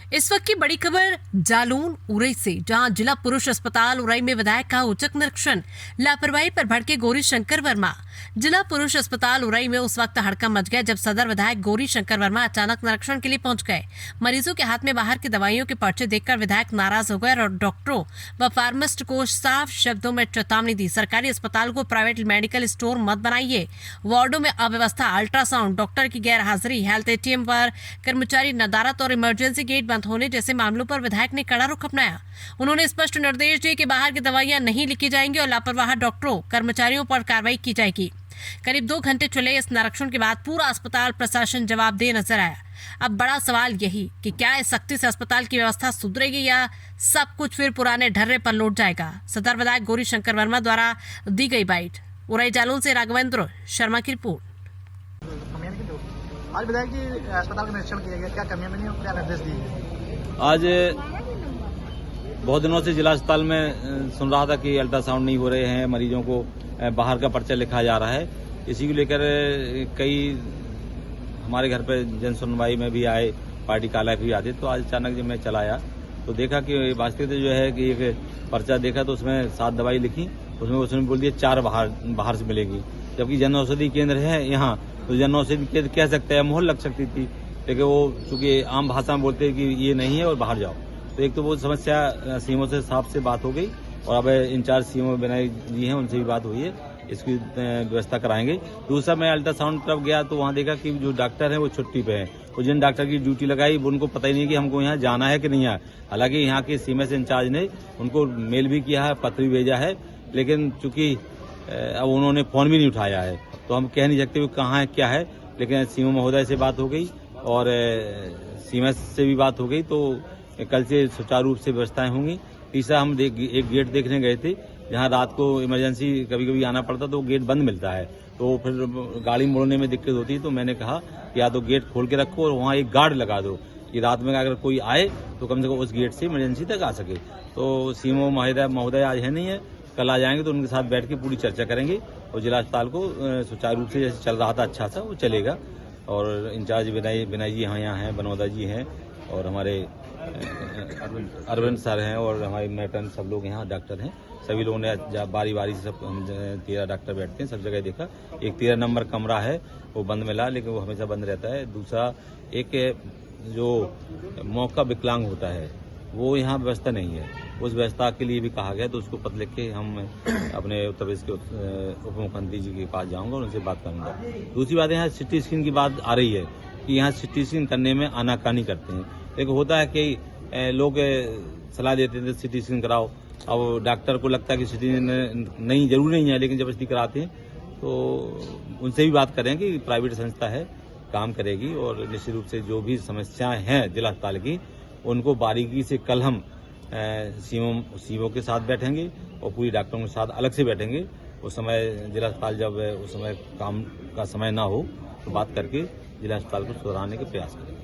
इस वक्त की बड़ी खबर जालौन उरई से, जहां जिला पुरुष अस्पताल उरई में विधायक का औचक निरीक्षण, लापरवाही पर भड़के गौरी शंकर वर्मा। जिला पुरुष अस्पताल उरई में उस वक्त हड़कंप मच गया जब सदर विधायक गौरी शंकर वर्मा अचानक निरीक्षण के लिए पहुंच गए। मरीजों के हाथ में बाहर की दवाइयों के पर्चे देखकर विधायक नाराज हो गए और डॉक्टरों व फार्मासिस्ट को साफ शब्दों में चेतावनी दी। सरकारी अस्पताल को प्राइवेट मेडिकल स्टोर मत बनाइए। वार्डों में अव्यवस्था, अल्ट्रासाउंड, डॉक्टर की गैर हाजिरी, हेल्थ एटीएम पर कर्मचारी नदारत और इमरजेंसी गेट बंद होने जैसे मामलों पर विधायक ने कड़ा रुख अपनाया। उन्होंने स्पष्ट निर्देश दिए कि बाहर की दवाइयां नहीं लिखी जाएंगी और लापरवाह डॉक्टरों कर्मचारियों पर कार्रवाई की जाएगी। करीब 2 घंटे चले इस निरीक्षण के बाद पूरा अस्पताल प्रशासन जवाबदेह नजर आया। अब बड़ा सवाल यही कि क्या इस सख्ती से अस्पताल की व्यवस्था सुधरेगी या सब कुछ फिर पुराने ढर्रे पर लौट जाएगा। सदर विधायक गौरी शंकर वर्मा द्वारा दी गई बाइट। उरई जालौन से राघवेंद्र शर्मा की रिपोर्ट। आज विधायक जी अस्पताल का निरीक्षण किया गया, क्या कमियां मिली और क्या निर्देश दिए गए? आज बहुत दिनों से जिला अस्पताल में सुन रहा था कि अल्ट्रासाउंड नहीं हो रहे हैं, मरीजों को बाहर का पर्चा लिखा जा रहा है। इसी को लेकर कई हमारे घर पे जन सुनवाई में भी आए, पार्टी काला भी आते। तो आज अचानक जब मैं चला आया तो देखा कि वास्तविक जो है कि एक पर्चा देखा तो उसमें 7 दवाई लिखी, उसमें बोल दिया 4 बाहर से मिलेगी, जबकि जन औषधि केंद्र है यहाँ, तो जन औषधि केंद्र कह सकते हैं मोहर लग सकती थी, लेकिन वो चूंकि आम भाषा में बोलते हैं कि ये नहीं है और बाहर जाओ। तो एक तो वो समस्या सीएमओ से साफ से बात हो गई और अब इंचार्ज सीएमओ बनाई जी हैं, उनसे भी बात हुई है, इसकी व्यवस्था कराएंगे। दूसरा मैं अल्ट्रासाउंड तरफ गया तो वहाँ देखा कि जो डॉक्टर है वो छुट्टी पे है, और जिन डॉक्टर की ड्यूटी लगाई उनको पता ही नहीं कि हमको यहाँ जाना है कि नहीं है। हालांकि यहाँ के सीएमएस इंचार्ज ने उनको मेल भी किया है, पत्र भी भेजा है, लेकिन चूंकि अब उन्होंने फोन भी नहीं उठाया है तो हम कह नहीं सकते कहाँ है क्या है। लेकिन सीएमओ महोदय से बात हो गई और सीएमएस से भी बात हो गई, तो कल से सुचारू रूप से व्यवस्थाएं होंगी। तीसरा हम एक गेट देखने गए थे जहां रात को इमरजेंसी कभी कभी आना पड़ता तो गेट बंद मिलता है, तो फिर गाड़ी मोड़ने में दिक्कत होती है। तो मैंने कहा कि या तो गेट खोल के रखो और वहाँ एक गार्ड लगा दो कि रात में अगर कोई आए तो कम से कम उस गेट से इमरजेंसी तक आ सके। तो सीएमओ महोदय आज है नहीं है, कल आ जाएंगे तो उनके साथ बैठ के पूरी चर्चा करेंगे और जिला अस्पताल को सुचारू रूप से जैसे चल रहा था अच्छा सा वो चलेगा। और इंचार्ज विनय जी यहाँ हैं, बनोदा जी हैं और हमारे अरविंद सर हैं और हमारे मैटन सब लोग यहाँ डॉक्टर हैं। सभी लोगों ने बारी बारी से सब हम 13 डॉक्टर बैठते हैं, सब जगह देखा। एक 13 नंबर कमरा है वो बंद मिला, लेकिन वो हमेशा बंद रहता है। दूसरा एक जो मौका विकलांग होता है वो यहाँ व्यवस्था नहीं है, उस व्यवस्था के लिए भी कहा गया, तो उसको पत्र लिख के हम अपने उत्तर प्रदेश के उप मुख्यमंत्री जी के पास जाऊंगा और उनसे बात करूंगा। दूसरी बात यहाँ सिटी स्कैन की बात आ रही है कि यहाँ सिटी स्कैन करने में आनाकानी करते हैं, लेकिन होता है कि लोग सलाह देते थे सिटी स्कैन कराओ। अब डॉक्टर को लगता है कि सिटी नहीं जरूरी नहीं है, लेकिन जबरदस्ती कराते हैं। तो उनसे भी बात करें कि प्राइवेट संस्था है, काम करेगी और निश्चित रूप से जो भी समस्याएं हैं जिला अस्पताल की उनको बारीकी से कल हम सीएमओ के साथ बैठेंगे और पूरी डॉक्टरों के साथ अलग से बैठेंगे। उस समय जिला अस्पताल जब उस समय काम का समय ना हो तो बात करके जिला अस्पताल को सुधारने के प्रयास करेंगे।